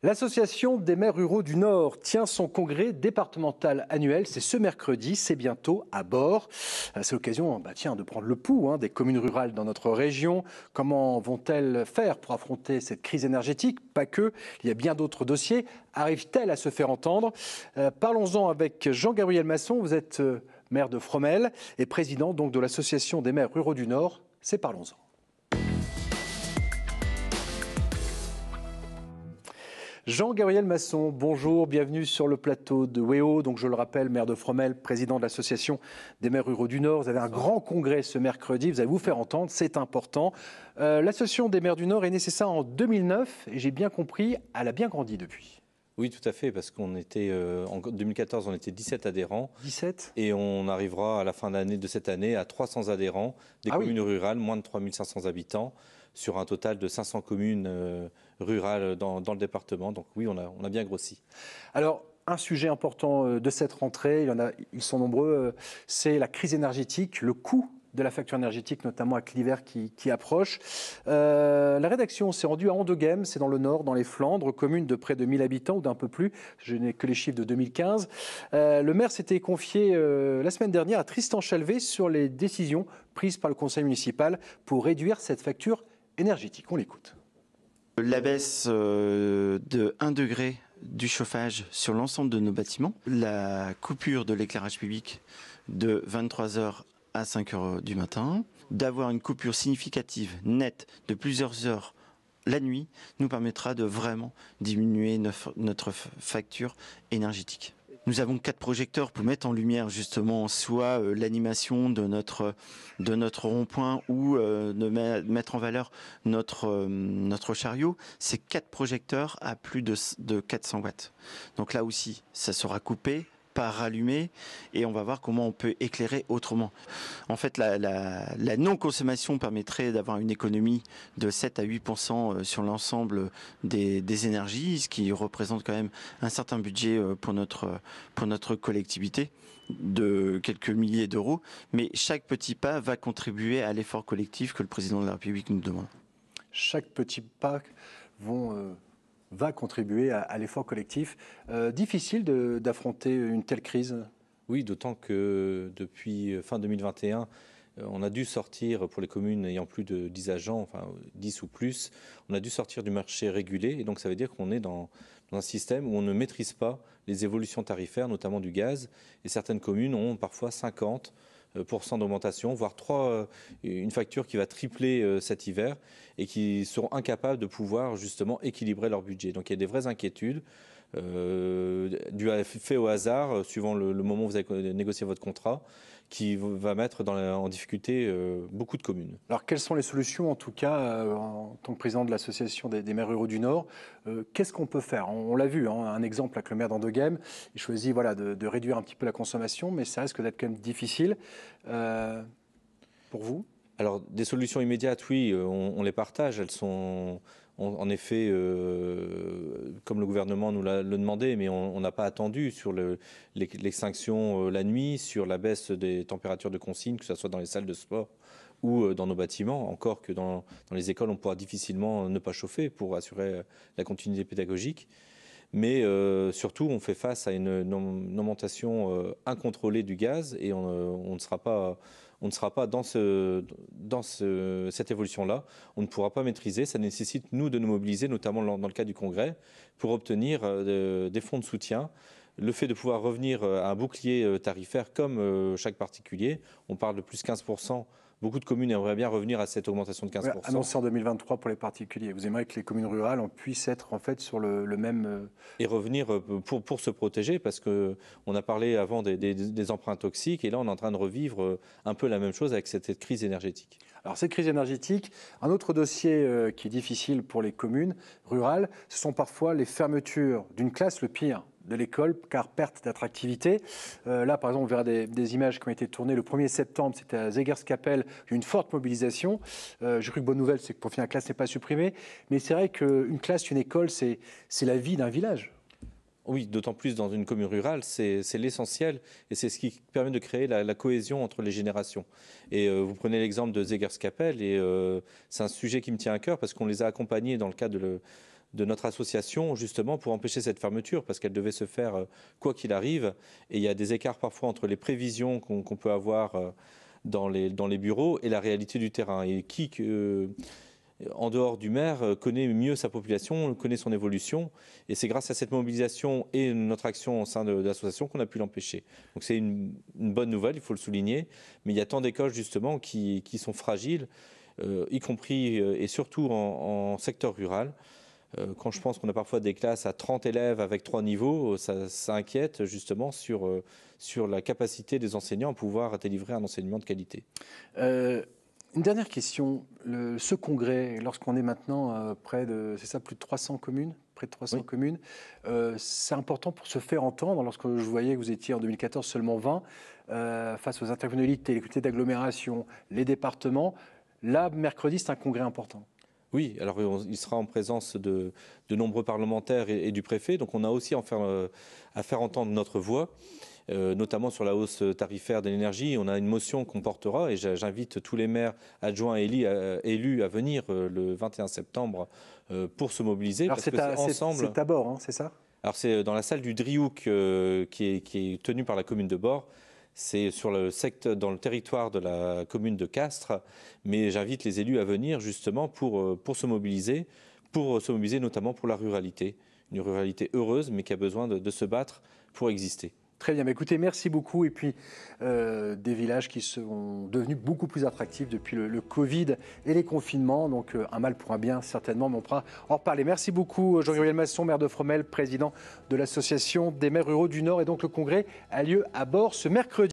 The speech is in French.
L'association des maires ruraux du Nord tient son congrès départemental annuel. C'est ce mercredi, c'est bientôt à Bord. C'est l'occasion de prendre le pouls des communes rurales dans notre région. Comment vont-elles faire pour affronter cette crise énergétique? Pas que, il y a bien d'autres dossiers. Arrivent-elles à se faire entendre? Parlons-en avec Jean-Gabriel Masson. Vous êtes maire de Fromelles et président donc de l'association des maires ruraux du Nord. C'est Parlons-en. Jean-Gabriel Masson, bonjour, bienvenue sur le plateau de WEO. Donc je le rappelle, maire de Fromelles, président de l'association des maires ruraux du Nord. Vous avez un grand congrès ce mercredi, vous allez vous faire entendre, c'est important. L'association des maires du Nord est née, c'est ça, en 2009 et j'ai bien compris, elle a bien grandi depuis. Oui, tout à fait, parce qu'on était, en 2014, on était 17 adhérents. 17 ? Et on arrivera à la fin de cette année à 300 adhérents, des communes rurales, moins de 3500 habitants, sur un total de 500 communes rurales dans le département. Donc oui, on a bien grossi. Alors, un sujet important de cette rentrée, ils sont nombreux, c'est la crise énergétique, le coût de la facture énergétique, notamment avec l'hiver qui approche. La rédaction s'est rendue à Andeguem, c'est dans le Nord, dans les Flandres, commune de près de 1000 habitants ou d'un peu plus. Je n'ai que les chiffres de 2015. Le maire s'était confié la semaine dernière à Tristan Chalvet sur les décisions prises par le conseil municipal pour réduire cette facture énergétique. On l'écoute. La baisse de 1 degré du chauffage sur l'ensemble de nos bâtiments, la coupure de l'éclairage public de 23 h à 5 h du matin, d'avoir une coupure significative, nette, de plusieurs heures la nuit, nous permettra de vraiment diminuer notre facture énergétique. Nous avons 4 projecteurs pour mettre en lumière justement soit l'animation de notre rond-point ou de mettre en valeur notre chariot. C'est 4 projecteurs à plus de 400 watts. Donc là aussi, ça sera coupé, pas rallumé, et on va voir comment on peut éclairer autrement. En fait, la non-consommation permettrait d'avoir une économie de 7 à 8% sur l'ensemble des énergies, ce qui représente quand même un certain budget pour notre collectivité de quelques milliers d'euros. Mais chaque petit pas va contribuer à l'effort collectif que le président de la République nous demande. Chaque petit pas va contribuer à l'effort collectif. Difficile d'affronter une telle crise? Oui, d'autant que depuis fin 2021, on a dû sortir, pour les communes ayant plus de 10 agents, enfin 10 ou plus, on a dû sortir du marché régulé. Et donc ça veut dire qu'on est dans un système où on ne maîtrise pas les évolutions tarifaires, notamment du gaz. Et certaines communes ont parfois 50% d'augmentation, voire une facture qui va tripler cet hiver et qui seront incapables de pouvoir justement équilibrer leur budget. Donc il y a des vraies inquiétudes fait au hasard, suivant le moment où vous avez négocié votre contrat, qui va mettre en difficulté beaucoup de communes. Alors quelles sont les solutions, en tout cas, en tant que président de l'association des maires ruraux du Nord, qu'est-ce qu'on peut faire? On l'a vu, un exemple avec le maire d'Andeguem, il choisit de réduire un petit peu la consommation, mais ça risque d'être quand même difficile. Pour vous? Alors, des solutions immédiates, oui, on les partage. Elles sont, en effet, comme le gouvernement nous l'a demandé, mais on n'a pas attendu sur l'extinction la nuit, sur la baisse des températures de consigne, que ce soit dans les salles de sport ou dans nos bâtiments. Encore que dans les écoles, on pourra difficilement ne pas chauffer pour assurer la continuité pédagogique. Mais surtout, on fait face à une augmentation incontrôlée du gaz et on ne sera pas dans cette évolution-là. On ne pourra pas maîtriser. Ça nécessite, nous, de nous mobiliser, notamment dans le cadre du Congrès, pour obtenir des fonds de soutien. Le fait de pouvoir revenir à un bouclier tarifaire comme chaque particulier, on parle de plus 15%. Beaucoup de communes aimeraient bien revenir à cette augmentation de 15%. Ouais, annoncé en 2023 pour les particuliers. Vous aimeriez que les communes rurales puissent être en fait sur le même... Et revenir pour se protéger, parce qu'on a parlé avant des emprunts toxiques, et là on est en train de revivre un peu la même chose avec cette crise énergétique. Alors cette crise énergétique, un autre dossier qui est difficile pour les communes rurales, ce sont parfois les fermetures d'une classe, le pire, de l'école, car perte d'attractivité. Là, par exemple, on verra des images qui ont été tournées le 1er septembre, c'était à Zegerskapelle, il y a eu une forte mobilisation. J'ai cru que bonne nouvelle, c'est que pour finir, la classe n'est pas supprimée. Mais c'est vrai qu'une classe, une école, c'est la vie d'un village. Oui, d'autant plus dans une commune rurale, c'est l'essentiel et c'est ce qui permet de créer la cohésion entre les générations. Et vous prenez l'exemple de Zegerskapelle et c'est un sujet qui me tient à cœur parce qu'on les a accompagnés dans le cadre de notre association justement pour empêcher cette fermeture parce qu'elle devait se faire quoi qu'il arrive. Et il y a des écarts parfois entre les prévisions qu'on peut avoir dans les bureaux et la réalité du terrain. Et en dehors du maire, connaît mieux sa population, connaît son évolution. Et c'est grâce à cette mobilisation et notre action au sein de l'association qu'on a pu l'empêcher. Donc c'est une bonne nouvelle, il faut le souligner. Mais il y a tant d'écoles justement qui sont fragiles, y compris et surtout en secteur rural. Quand je pense qu'on a parfois des classes à 30 élèves avec 3 niveaux, ça inquiète justement sur la capacité des enseignants à pouvoir délivrer un enseignement de qualité. Une dernière question. Ce congrès, lorsqu'on est maintenant près de, c'est ça, plus de 300 communes, près de 300 communes, c'est important pour se faire entendre. Lorsque je voyais que vous étiez en 2014 seulement 20, face aux intercommunalités, les comités d'agglomération, les départements, là, mercredi, c'est un congrès important. Oui, alors il sera en présence de nombreux parlementaires et du préfet, donc on a aussi à faire entendre notre voix. Notamment sur la hausse tarifaire de l'énergie. On a une motion qu'on portera et j'invite tous les maires adjoints élus à venir le 21 septembre pour se mobiliser. Alors c'est à Bord, hein, c'est ça? Alors c'est dans la salle du Driouk qui est tenue par la commune de Bord. C'est dans le territoire de la commune de Castres, mais j'invite les élus à venir justement pour se mobiliser notamment pour la ruralité. Une ruralité heureuse mais qui a besoin de se battre pour exister. Très bien, écoutez, merci beaucoup. Et puis, des villages qui sont devenus beaucoup plus attractifs depuis le Covid et les confinements. Donc, un mal pour un bien, certainement, mais on pourra en reparler. Merci beaucoup, Jean-Gabriel Masson, maire de Fromelles, président de l'Association des maires ruraux du Nord. Et donc, le congrès a lieu à Bord ce mercredi.